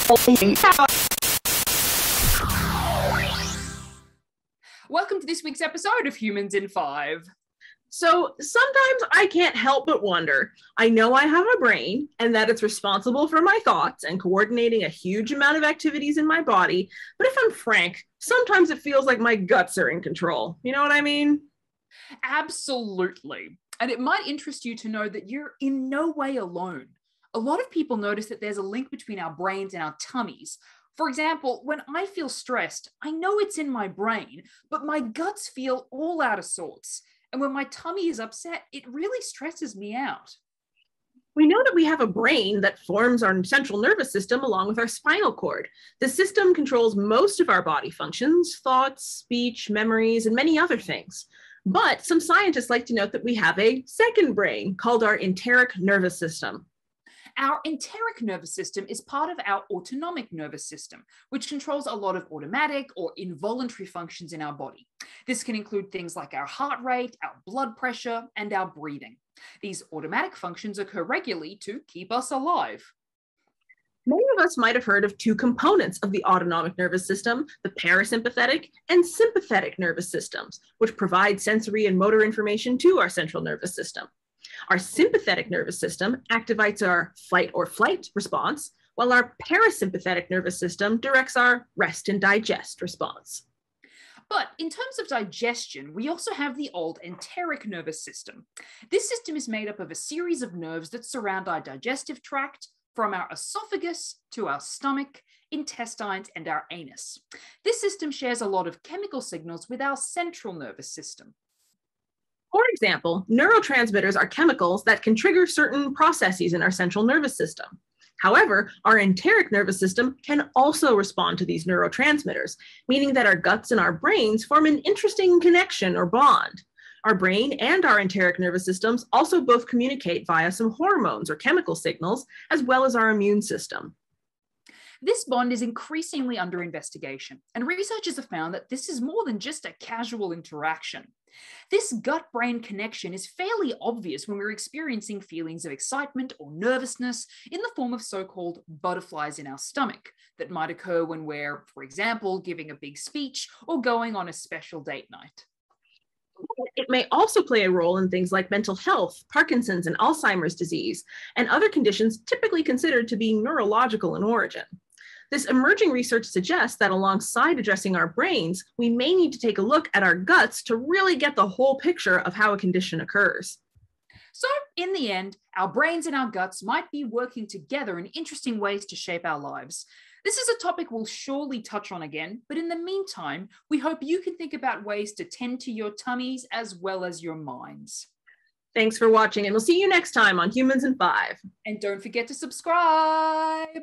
Welcome to this week's episode of Humans in 5. So sometimes I can't help but wonder. I know I have a brain and that it's responsible for my thoughts and coordinating a huge amount of activities in my body. But if I'm frank, sometimes it feels like my guts are in control. You know what I mean? Absolutely. And it might interest you to know that you're in no way alone. A lot of people notice that there's a link between our brains and our tummies. For example, when I feel stressed, I know it's in my brain, but my guts feel all out of sorts. And when my tummy is upset, it really stresses me out. We know that we have a brain that forms our central nervous system along with our spinal cord. The system controls most of our body functions, thoughts, speech, memories, and many other things. But some scientists like to note that we have a second brain called our enteric nervous system. Our enteric nervous system is part of our autonomic nervous system, which controls a lot of automatic or involuntary functions in our body. This can include things like our heart rate, our blood pressure, and our breathing. These automatic functions occur regularly to keep us alive. Many of us might have heard of two components of the autonomic nervous system, the parasympathetic and sympathetic nervous systems, which provide sensory and motor information to our central nervous system. Our sympathetic nervous system activates our fight or flight response, while our parasympathetic nervous system directs our rest and digest response. But in terms of digestion, we also have the old enteric nervous system. This system is made up of a series of nerves that surround our digestive tract, from our esophagus to our stomach, intestines, and our anus. This system shares a lot of chemical signals with our central nervous system. For example, neurotransmitters are chemicals that can trigger certain processes in our central nervous system. However, our enteric nervous system can also respond to these neurotransmitters, meaning that our guts and our brains form an interesting connection or bond. Our brain and our enteric nervous systems also both communicate via some hormones or chemical signals, as well as our immune system. This bond is increasingly under investigation, and researchers have found that this is more than just a casual interaction. This gut-brain connection is fairly obvious when we're experiencing feelings of excitement or nervousness in the form of so-called butterflies in our stomach that might occur when we're, for example, giving a big speech or going on a special date night. It may also play a role in things like mental health, Parkinson's and Alzheimer's disease, and other conditions typically considered to be neurological in origin. This emerging research suggests that alongside addressing our brains, we may need to take a look at our guts to really get the whole picture of how a condition occurs. So, in the end, our brains and our guts might be working together in interesting ways to shape our lives. This is a topic we'll surely touch on again, but in the meantime, we hope you can think about ways to tend to your tummies as well as your minds. Thanks for watching, and we'll see you next time on Humans in 5. And don't forget to subscribe!